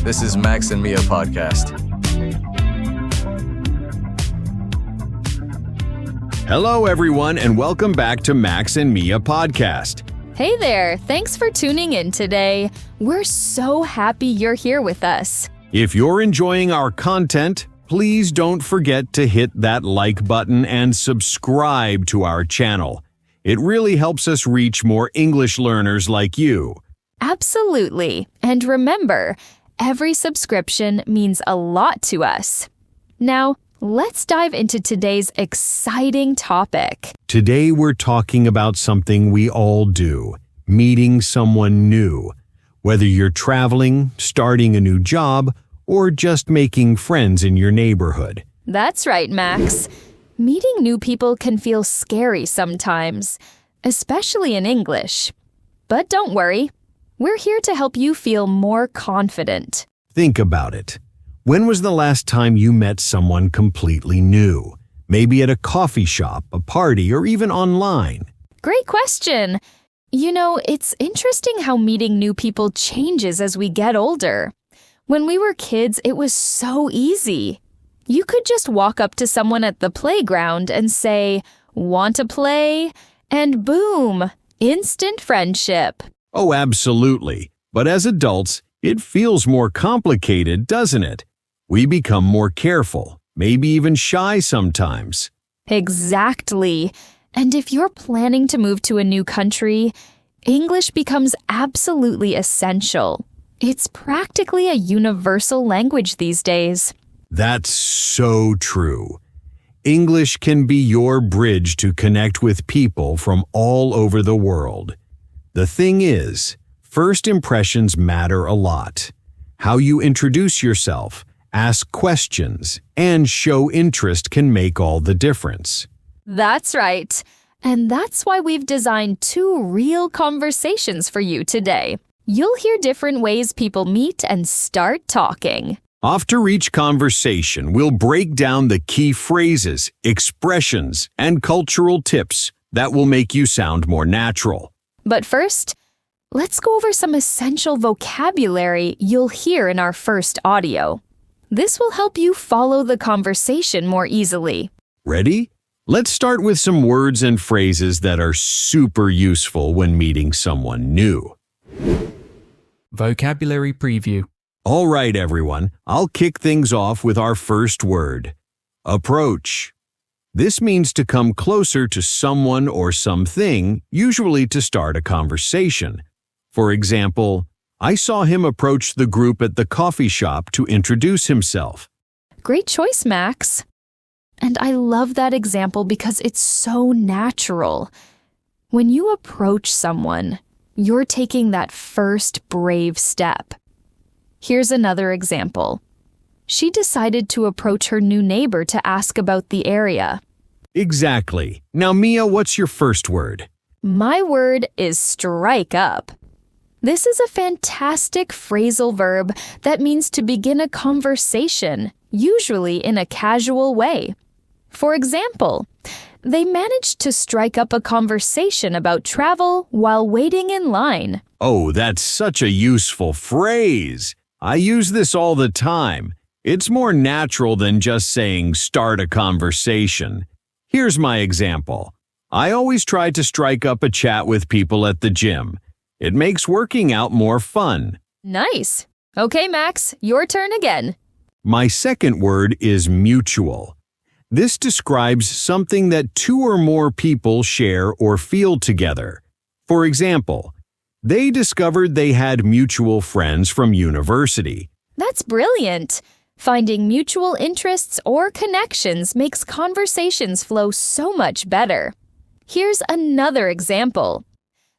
This is Max and Mia Podcast. Hello, everyone, and welcome back to Max and Mia Podcast. Hey there, thanks for tuning in today. We're so happy you're here with us. If you're enjoying our content, please don't forget to hit that like button and subscribe to our channel. It really helps us reach more English learners like you. Absolutely. And remember, every subscription means a lot to us. Now, let's dive into today's exciting topic. Today we're talking about something we all do, meeting someone new. Whether you're traveling, starting a new job, or just making friends in your neighborhood. That's right, Max. Meeting new people can feel scary sometimes, especially in English. But don't worry, we're here to help you feel more confident. Think about it. When was the last time you met someone completely new? Maybe at a coffee shop, a party, or even online. Great question. You know, it's interesting how meeting new people changes as we get older. When we were kids, it was so easy. You could just walk up to someone at the playground and say, "Want to play?" And boom, instant friendship. Oh, absolutely. But as adults, it feels more complicated, doesn't it? We become more careful, maybe even shy sometimes. Exactly. And if you're planning to move to a new country, English becomes absolutely essential. It's practically a universal language these days. That's so true. English can be your bridge to connect with people from all over the world. The thing is, first impressions matter a lot. How you introduce yourself, ask questions, and show interest can make all the difference. That's right. And that's why we've designed 2 real conversations for you today. You'll hear different ways people meet and start talking. After each conversation, we'll break down the key phrases, expressions, and cultural tips that will make you sound more natural. But first, let's go over some essential vocabulary you'll hear in our first audio. This will help you follow the conversation more easily. Ready? Let's start with some words and phrases that are super useful when meeting someone new. Vocabulary preview. All right, everyone, I'll kick things off with our first word. Approach. This means to come closer to someone or something, usually to start a conversation. For example, I saw him approach the group at the coffee shop to introduce himself. Great choice, Max. And I love that example because it's so natural. When you approach someone, you're taking that first brave step. Here's another example. She decided to approach her new neighbor to ask about the area. Exactly. Now, Mia, what's your first word? My word is strike up. This is a fantastic phrasal verb that means to begin a conversation, usually in a casual way. For example, they managed to strike up a conversation about travel while waiting in line. Oh, that's such a useful phrase. I use this all the time. It's more natural than just saying start a conversation. Here's my example. I always try to strike up a chat with people at the gym. It makes working out more fun. Nice. Okay, Max, your turn again. My second word is mutual. This describes something that 2 or more people share or feel together. For example, they discovered they had mutual friends from university. That's brilliant. Finding mutual interests or connections makes conversations flow so much better. Here's another example.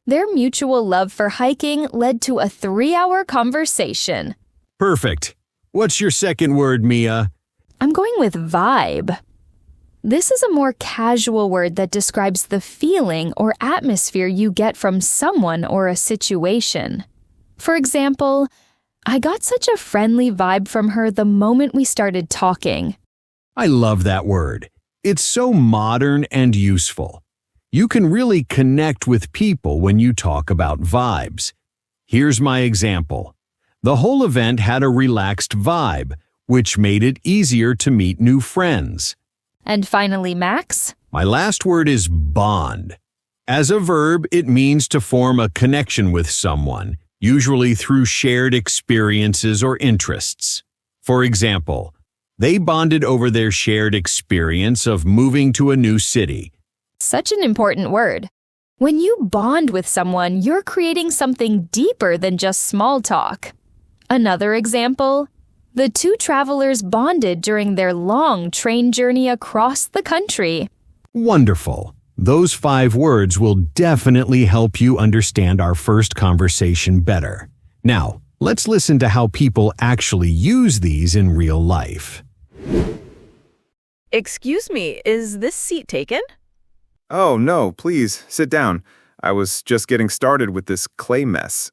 Their mutual love for hiking led to a 3-hour conversation. Perfect. What's your second word, Mia? I'm going with vibe. This is a more casual word that describes the feeling or atmosphere you get from someone or a situation. For example, I got such a friendly vibe from her the moment we started talking. I love that word. It's so modern and useful. You can really connect with people when you talk about vibes. Here's my example. The whole event had a relaxed vibe, which made it easier to meet new friends. And finally, Max? My last word is bond. As a verb, it means to form a connection with someone, usually through shared experiences or interests. For example, they bonded over their shared experience of moving to a new city. Such an important word. When you bond with someone, you're creating something deeper than just small talk. Another example, the two travelers bonded during their long train journey across the country. Wonderful. Those 5 words will definitely help you understand our first conversation better. Now, let's listen to how people actually use these in real life. Excuse me, is this seat taken? Oh, no, please, sit down. I was just getting started with this clay mess.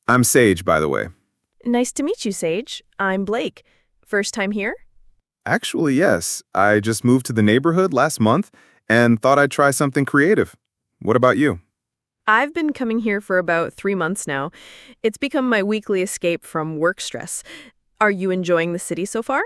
I'm Sage, by the way. Nice to meet you, Sage. I'm Blake. First time here? Actually, yes. I just moved to the neighborhood last month and thought I'd try something creative. What about you? I've been coming here for about 3 months now. It's become my weekly escape from work stress. Are you enjoying the city so far?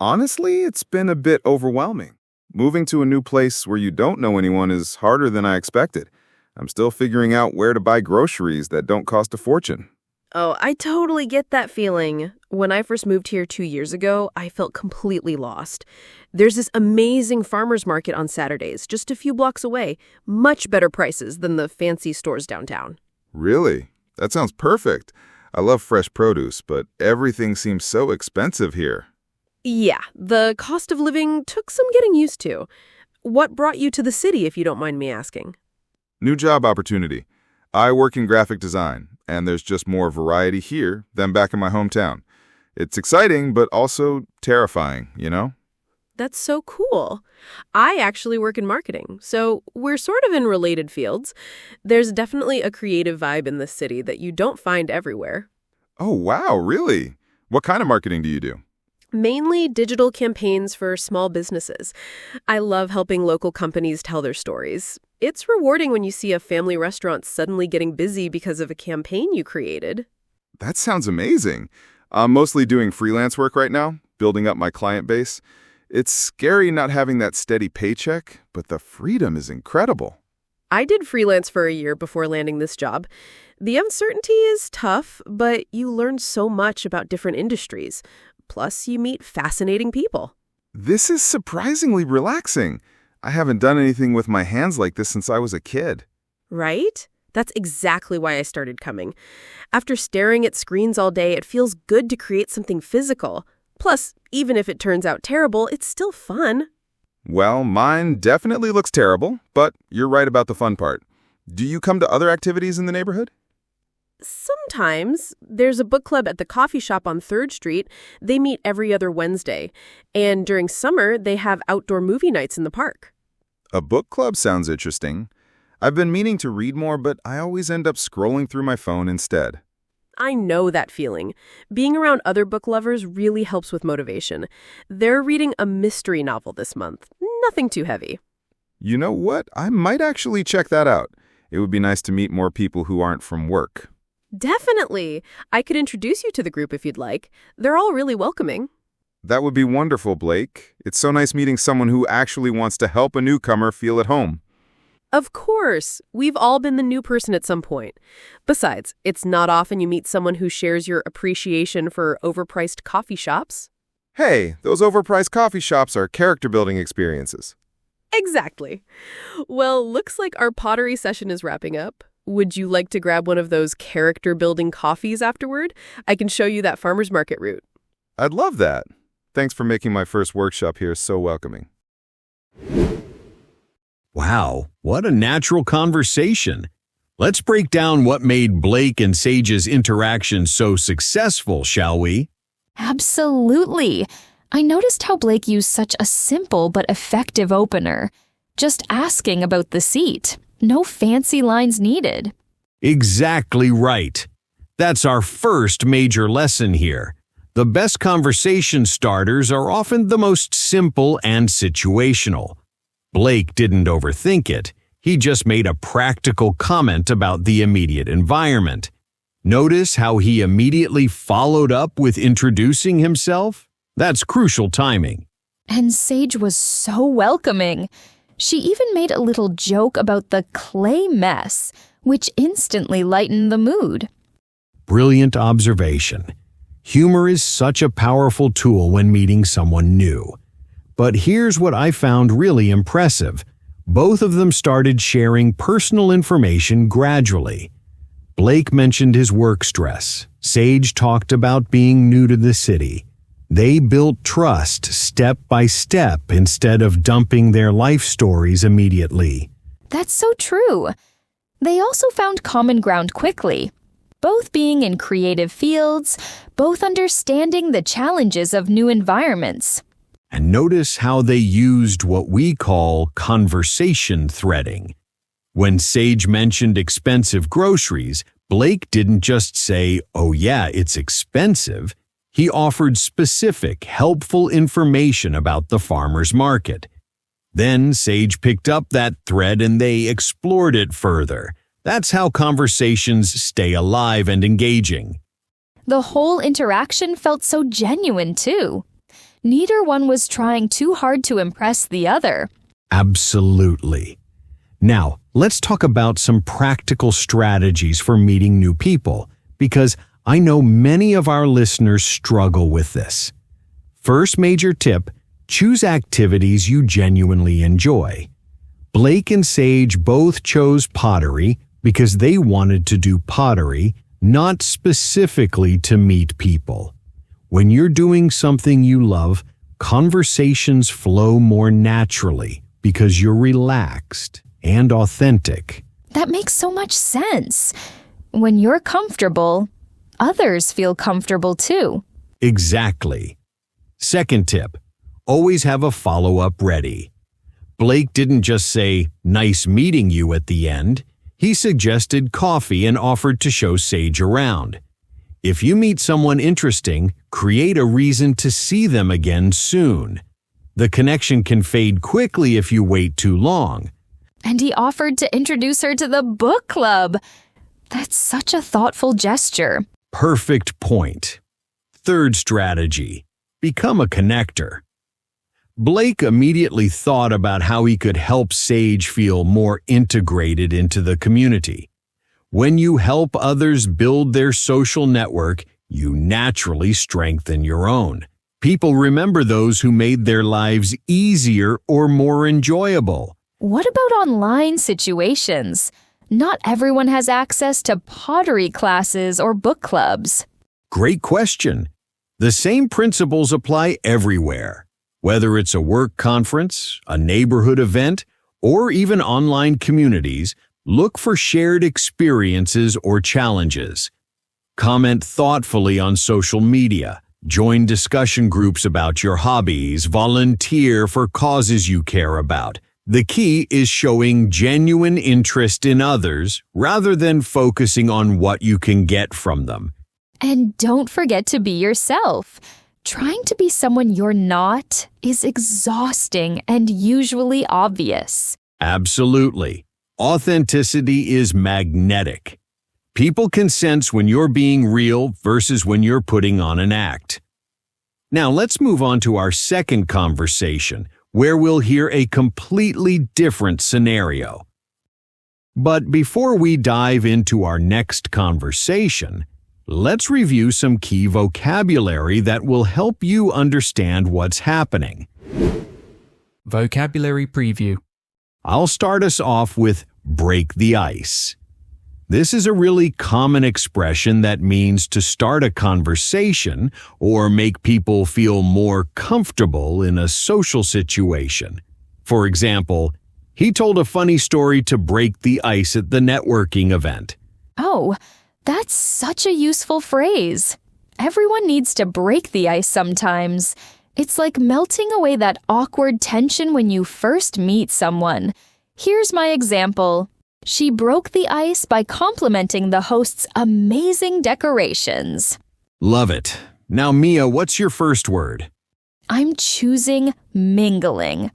Honestly, it's been a bit overwhelming. Moving to a new place where you don't know anyone is harder than I expected. I'm still figuring out where to buy groceries that don't cost a fortune. Oh, I totally get that feeling. When I first moved here 2 years ago, I felt completely lost. There's this amazing farmers market on Saturdays, just a few blocks away. Much better prices than the fancy stores downtown. Really? That sounds perfect. I love fresh produce, but everything seems so expensive here. Yeah, the cost of living took some getting used to. What brought you to the city, if you don't mind me asking? New job opportunity. I work in graphic design, and there's just more variety here than back in my hometown. It's exciting, but also terrifying, you know? That's so cool. I actually work in marketing, so we're sort of in related fields. There's definitely a creative vibe in this city that you don't find everywhere. Oh, wow, really? What kind of marketing do you do? Mainly digital campaigns for small businesses. I love helping local companies tell their stories. It's rewarding when you see a family restaurant suddenly getting busy because of a campaign you created. That sounds amazing. I'm mostly doing freelance work right now, building up my client base. It's scary not having that steady paycheck, but the freedom is incredible. I did freelance for a year before landing this job. The uncertainty is tough, but you learn so much about different industries. Plus, you meet fascinating people. This is surprisingly relaxing. I haven't done anything with my hands like this since I was a kid. Right? That's exactly why I started coming. After staring at screens all day, it feels good to create something physical. Plus, even if it turns out terrible, it's still fun. Well, mine definitely looks terrible, but you're right about the fun part. Do you come to other activities in the neighborhood? Sometimes. There's a book club at the coffee shop on 3rd Street. They meet every other Wednesday. And during summer, they have outdoor movie nights in the park. A book club sounds interesting. I've been meaning to read more, but I always end up scrolling through my phone instead. I know that feeling. Being around other book lovers really helps with motivation. They're reading a mystery novel this month. Nothing too heavy. You know what? I might actually check that out. It would be nice to meet more people who aren't from work. Definitely. I could introduce you to the group if you'd like. They're all really welcoming. That would be wonderful, Blake. It's so nice meeting someone who actually wants to help a newcomer feel at home. Of course. We've all been the new person at some point. Besides, it's not often you meet someone who shares your appreciation for overpriced coffee shops. Hey, those overpriced coffee shops are character-building experiences. Exactly. Well, looks like our pottery session is wrapping up. Would you like to grab one of those character-building coffees afterward? I can show you that farmer's market route. I'd love that. Thanks for making my first workshop here so welcoming. Wow, what a natural conversation. Let's break down what made Blake and Sage's interaction so successful, shall we? Absolutely. I noticed how Blake used such a simple but effective opener. Just asking about the seat. No fancy lines needed. Exactly right. That's our first major lesson here. The best conversation starters are often the most simple and situational. Blake didn't overthink it. He just made a practical comment about the immediate environment. Notice how he immediately followed up with introducing himself? That's crucial timing. And Sage was so welcoming. She even made a little joke about the clay mess, which instantly lightened the mood. Brilliant observation. Humor is such a powerful tool when meeting someone new. But here's what I found really impressive. Both of them started sharing personal information gradually. Blake mentioned his work stress. Sage talked about being new to the city. They built trust step by step instead of dumping their life stories immediately. That's so true. They also found common ground quickly. Both being in creative fields, both understanding the challenges of new environments. And notice how they used what we call conversation threading. When Sage mentioned expensive groceries, Blake didn't just say, "Oh yeah, it's expensive." He offered specific, helpful information about the farmer's market. Then Sage picked up that thread and they explored it further. That's how conversations stay alive and engaging. The whole interaction felt so genuine, too. Neither one was trying too hard to impress the other. Absolutely. Now, let's talk about some practical strategies for meeting new people, because I know many of our listeners struggle with this. First major tip, choose activities you genuinely enjoy. Blake and Sage both chose pottery because they wanted to do pottery, not specifically to meet people. When you're doing something you love, conversations flow more naturally because you're relaxed and authentic. That makes so much sense. When you're comfortable, others feel comfortable too. Exactly. Second tip, always have a follow-up ready. Blake didn't just say, "Nice meeting you" at the end. He suggested coffee and offered to show Sage around. If you meet someone interesting, create a reason to see them again soon. The connection can fade quickly if you wait too long. And he offered to introduce her to the book club. That's such a thoughtful gesture. Perfect point. Third strategy, become a connector. Blake immediately thought about how he could help Sage feel more integrated into the community. When you help others build their social network, you naturally strengthen your own. People remember those who made their lives easier or more enjoyable. What about online situations? Not everyone has access to pottery classes or book clubs. Great question. The same principles apply everywhere. Whether it's a work conference, a neighborhood event, or even online communities, look for shared experiences or challenges. Comment thoughtfully on social media. Join discussion groups about your hobbies. Volunteer for causes you care about. The key is showing genuine interest in others rather than focusing on what you can get from them. And don't forget to be yourself. Trying to be someone you're not is exhausting and usually obvious. Absolutely. Authenticity is magnetic. People can sense when you're being real versus when you're putting on an act. Now let's move on to our second conversation, where we'll hear a completely different scenario. But before we dive into our next conversation, let's review some key vocabulary that will help you understand what's happening. Vocabulary preview. I'll start us off with break the ice. This is a really common expression that means to start a conversation or make people feel more comfortable in a social situation. For example, he told a funny story to break the ice at the networking event. Oh, that's such a useful phrase. Everyone needs to break the ice sometimes. It's like melting away that awkward tension when you first meet someone. Here's my example. She broke the ice by complimenting the host's amazing decorations. Love it. Now, Mia, what's your first word? I'm choosing mingling.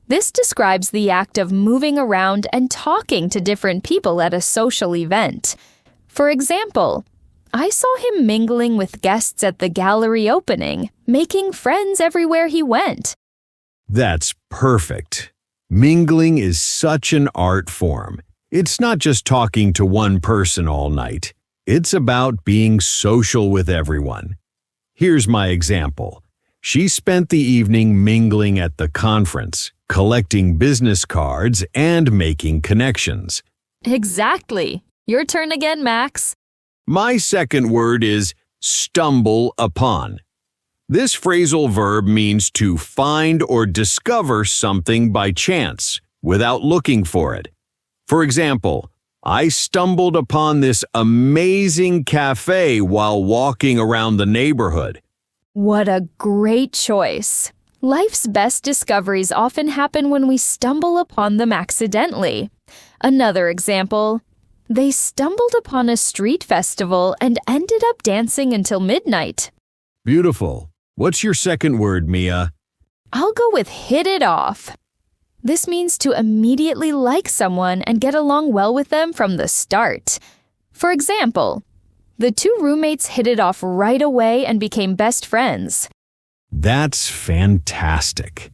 This describes the act of moving around and talking to different people at a social event. For example, I saw him mingling with guests at the gallery opening, making friends everywhere he went. That's perfect. Mingling is such an art form. It's not just talking to one person all night. It's about being social with everyone. Here's my example. She spent the evening mingling at the conference, collecting business cards and making connections. Exactly. Your turn again, Max. My second word is stumble upon. This phrasal verb means to find or discover something by chance, without looking for it. For example, I stumbled upon this amazing cafe while walking around the neighborhood. What a great choice. Life's best discoveries often happen when we stumble upon them accidentally. Another example, they stumbled upon a street festival and ended up dancing until midnight. Beautiful. What's your second word, Mia? I'll go with hit it off. This means to immediately like someone and get along well with them from the start. For example, the two roommates hit it off right away and became best friends. That's fantastic.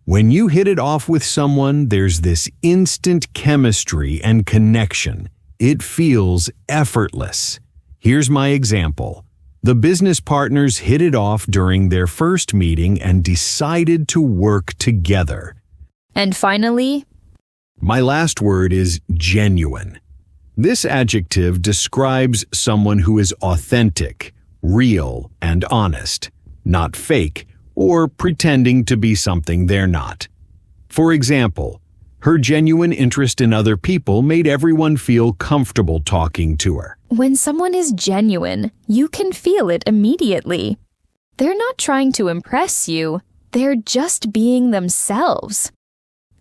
When you hit it off with someone, there's this instant chemistry and connection. It feels effortless. Here's my example. The business partners hit it off during their first meeting and decided to work together. And finally, my last word is genuine. This adjective describes someone who is authentic, real, and honest, not fake or pretending to be something they're not. For example, her genuine interest in other people made everyone feel comfortable talking to her. when someone is genuine, you can feel it immediately. They're not trying to impress you, they're just being themselves.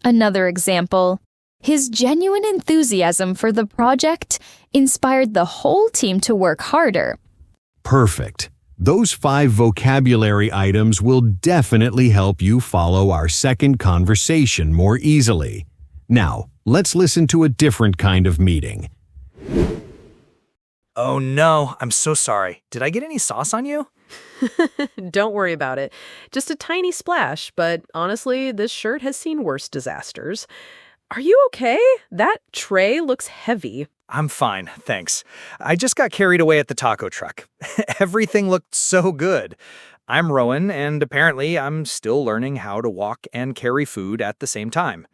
Another example, his genuine enthusiasm for the project inspired the whole team to work harder. Perfect. Those 5 vocabulary items will definitely help you follow our second conversation more easily. Now, let's listen to a different kind of meeting. Oh no, I'm so sorry. Did I get any sauce on you? Don't worry about it. Just a tiny splash, but honestly, this shirt has seen worse disasters. Are you okay? That tray looks heavy. I'm fine, thanks. I just got carried away at the taco truck. Everything looked so good. I'm Rowan, and apparently I'm still learning how to walk and carry food at the same time.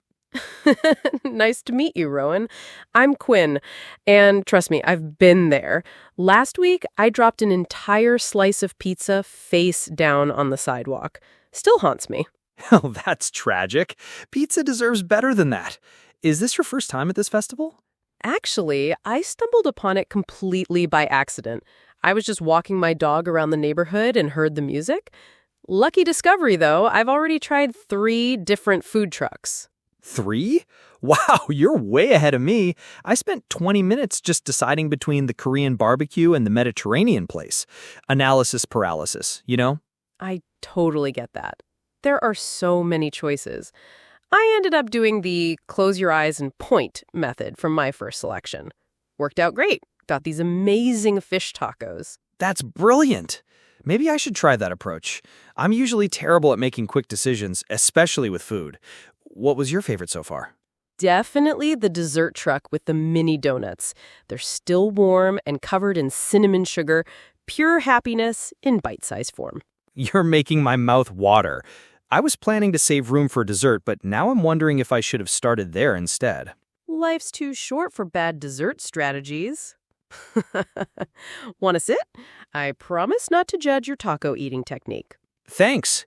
Nice to meet you, Rowan. I'm Quinn, and trust me, I've been there. Last week, I dropped an entire slice of pizza face down on the sidewalk. Still haunts me. Oh, that's tragic. Pizza deserves better than that. Is this your first time at this festival? Actually, I stumbled upon it completely by accident. I was just walking my dog around the neighborhood and heard the music. Lucky discovery, though, I've already tried 3 different food trucks. 3? Wow, you're way ahead of me. I spent 20 minutes just deciding between the Korean barbecue and the Mediterranean place. Analysis paralysis, you know? I totally get that. There are so many choices. I ended up doing the close your eyes and point method from my first selection. Worked out great. Got these amazing fish tacos. That's brilliant. Maybe I should try that approach. I'm usually terrible at making quick decisions, especially with food. What was your favorite so far? Definitely the dessert truck with the mini donuts. They're still warm and covered in cinnamon sugar, pure happiness in bite-sized form. You're making my mouth water. I was planning to save room for dessert, but now I'm wondering if I should have started there instead. Life's too short for bad dessert strategies. Want to sit? I promise not to judge your taco eating technique. Thanks.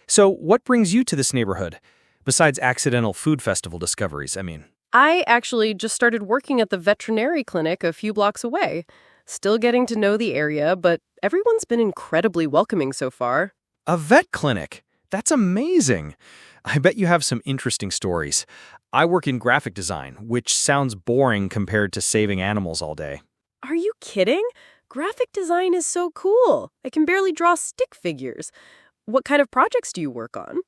So what brings you to this neighborhood? Besides accidental food festival discoveries, I mean. I actually just started working at the veterinary clinic a few blocks away. Still getting to know the area, but everyone's been incredibly welcoming so far. A vet clinic? That's amazing. I bet you have some interesting stories. I work in graphic design, which sounds boring compared to saving animals all day. Are you kidding? Graphic design is so cool. I can barely draw stick figures. What kind of projects do you work on?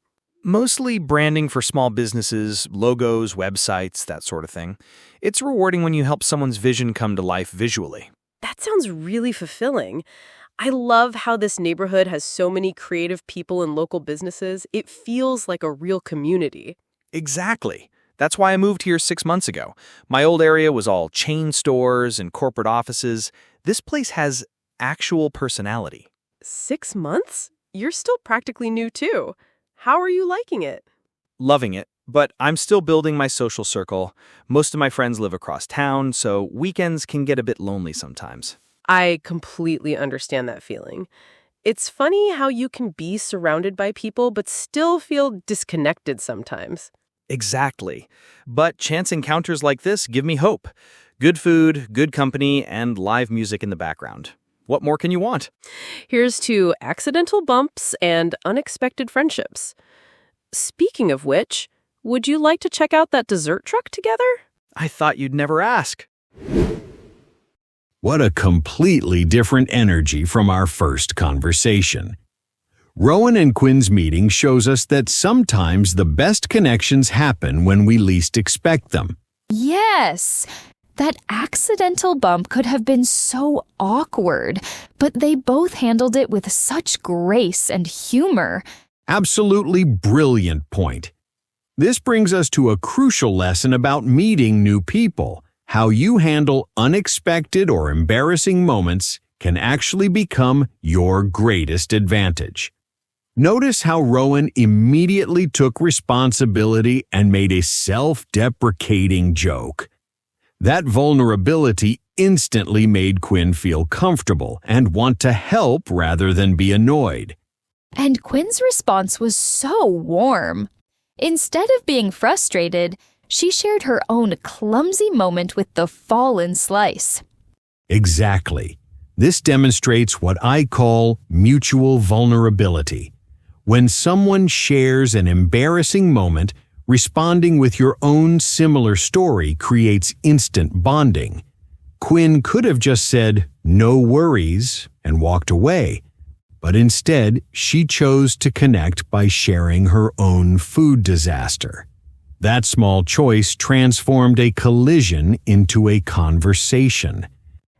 Mostly branding for small businesses, logos, websites, that sort of thing. It's rewarding when you help someone's vision come to life visually. That sounds really fulfilling. I love how this neighborhood has so many creative people and local businesses. It feels like a real community. Exactly. That's why I moved here 6 months ago. My old area was all chain stores and corporate offices. This place has actual personality. 6 months? You're still practically new too. How are you liking it? Loving it, but I'm still building my social circle. Most of my friends live across town, so weekends can get a bit lonely sometimes. I completely understand that feeling. It's funny how you can be surrounded by people but still feel disconnected sometimes. Exactly. But chance encounters like this give me hope. Good food, good company, and live music in the background. What more can you want? Here's to accidental bumps and unexpected friendships. Speaking of which, would you like to check out that dessert truck together? I thought you'd never ask. What a completely different energy from our first conversation. Rowan and Quinn's meeting shows us that sometimes the best connections happen when we least expect them. Yes! That accidental bump could have been so awkward, but they both handled it with such grace and humor. Absolutely brilliant point. This brings us to a crucial lesson about meeting new people. How you handle unexpected or embarrassing moments can actually become your greatest advantage. Notice how Rowan immediately took responsibility and made a self-deprecating joke. That vulnerability instantly made Quinn feel comfortable and want to help rather than be annoyed. And Quinn's response was so warm. Instead of being frustrated, she shared her own clumsy moment with the fallen slice. Exactly. This demonstrates what I call mutual vulnerability. When someone shares an embarrassing moment, responding with your own similar story creates instant bonding. Quinn could have just said, "No worries," and walked away. But instead, she chose to connect by sharing her own food disaster. That small choice transformed a collision into a conversation.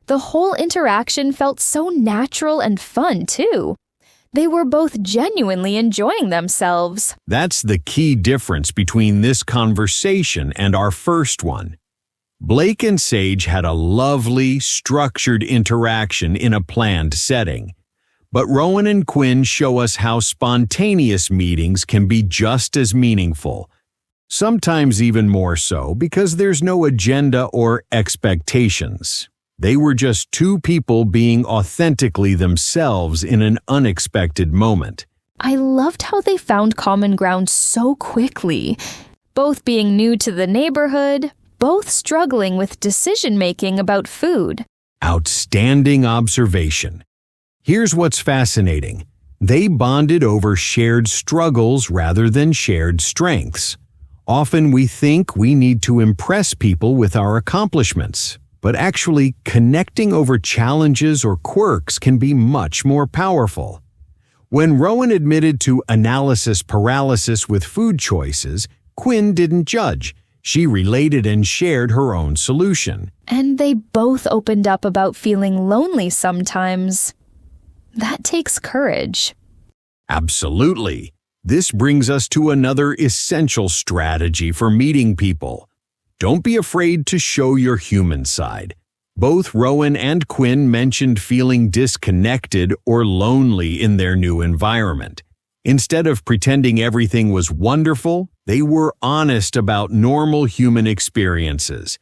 The whole interaction felt so natural and fun, too. They were both genuinely enjoying themselves. That's the key difference between this conversation and our first one. Blake and Sage had a lovely, structured interaction in a planned setting. But Rowan and Quinn show us how spontaneous meetings can be just as meaningful. Sometimes even more so because there's no agenda or expectations. They were just two people being authentically themselves in an unexpected moment. I loved how they found common ground so quickly. Both being new to the neighborhood, both struggling with decision-making about food. Outstanding observation. Here's what's fascinating. They bonded over shared struggles rather than shared strengths. Often we think we need to impress people with our accomplishments, but actually connecting over challenges or quirks can be much more powerful. When Rowan admitted to analysis paralysis with food choices, Quinn didn't judge. She related and shared her own solution. And they both opened up about feeling lonely sometimes. That takes courage. Absolutely. This brings us to another essential strategy for meeting people. Don't be afraid to show your human side. Both Rowan and Quinn mentioned feeling disconnected or lonely in their new environment. Instead of pretending everything was wonderful, they were honest about normal human experiences.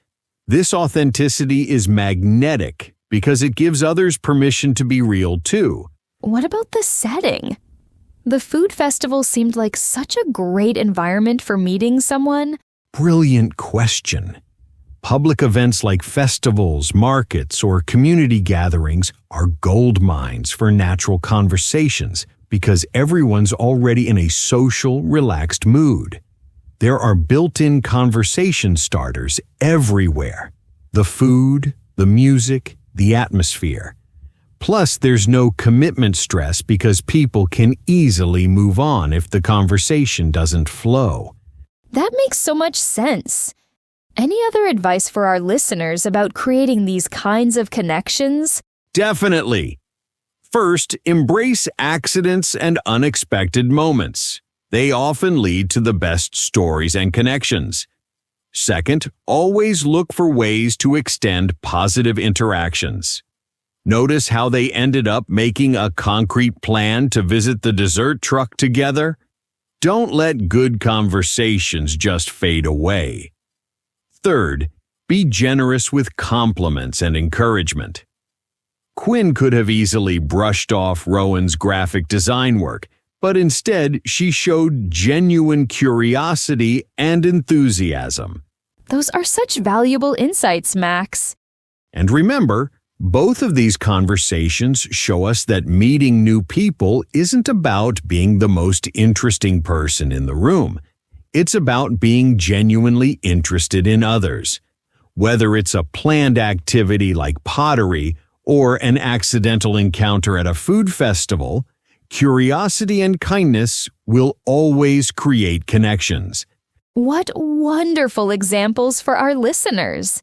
This authenticity is magnetic because it gives others permission to be real too. What about the setting? The food festival seemed like such a great environment for meeting someone. Brilliant question. Public events like festivals, markets, or community gatherings are gold mines for natural conversations because everyone's already in a social, relaxed mood. There are built-in conversation starters everywhere. The food, the music, the atmosphere. Plus, there's no commitment stress because people can easily move on if the conversation doesn't flow. That makes so much sense. Any other advice for our listeners about creating these kinds of connections? Definitely. First, embrace accidents and unexpected moments. They often lead to the best stories and connections. Second, always look for ways to extend positive interactions. Notice how they ended up making a concrete plan to visit the dessert truck together? Don't let good conversations just fade away. Third, be generous with compliments and encouragement. Quinn could have easily brushed off Rowan's graphic design work, but instead she showed genuine curiosity and enthusiasm. Those are such valuable insights, Max. And remember, both of these conversations show us that meeting new people isn't about being the most interesting person in the room. It's about being genuinely interested in others. Whether it's a planned activity like pottery or an accidental encounter at a food festival, curiosity and kindness will always create connections. What wonderful examples for our listeners.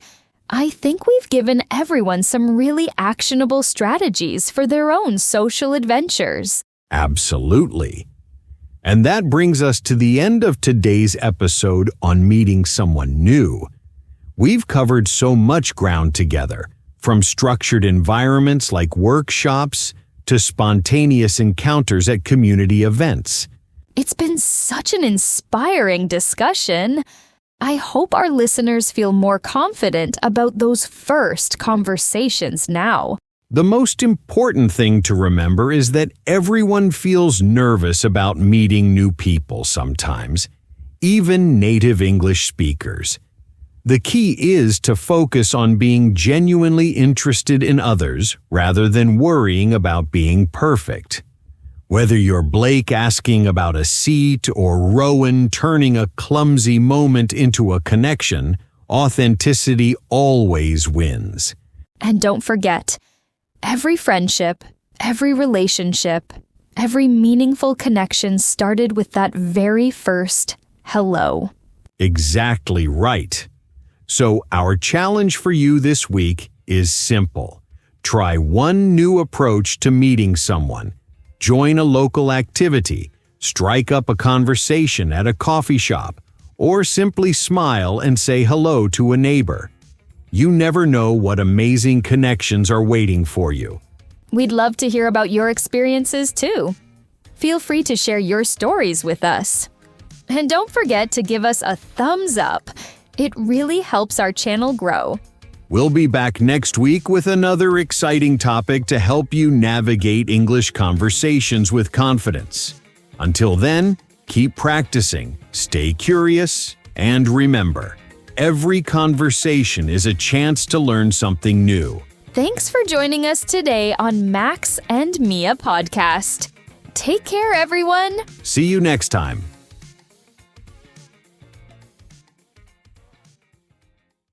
I think we've given everyone some really actionable strategies for their own social adventures. Absolutely. And that brings us to the end of today's episode on meeting someone new. We've covered so much ground together, from structured environments like workshops to spontaneous encounters at community events. It's been such an inspiring discussion. I hope our listeners feel more confident about those first conversations now. The most important thing to remember is that everyone feels nervous about meeting new people sometimes, even native English speakers. The key is to focus on being genuinely interested in others rather than worrying about being perfect. Whether you're Blake asking about a seat or Rowan turning a clumsy moment into a connection, authenticity always wins. And don't forget, every friendship, every relationship, every meaningful connection started with that very first hello. Exactly right. So our challenge for you this week is simple. Try one new approach to meeting someone. Join a local activity, strike up a conversation at a coffee shop, or simply smile and say hello to a neighbor. You never know what amazing connections are waiting for you. We'd love to hear about your experiences too. Feel free to share your stories with us. And don't forget to give us a thumbs up. It really helps our channel grow. We'll be back next week with another exciting topic to help you navigate English conversations with confidence. Until then, keep practicing, stay curious, and remember, every conversation is a chance to learn something new. Thanks for joining us today on Max and Mia Podcast. Take care, everyone. See you next time.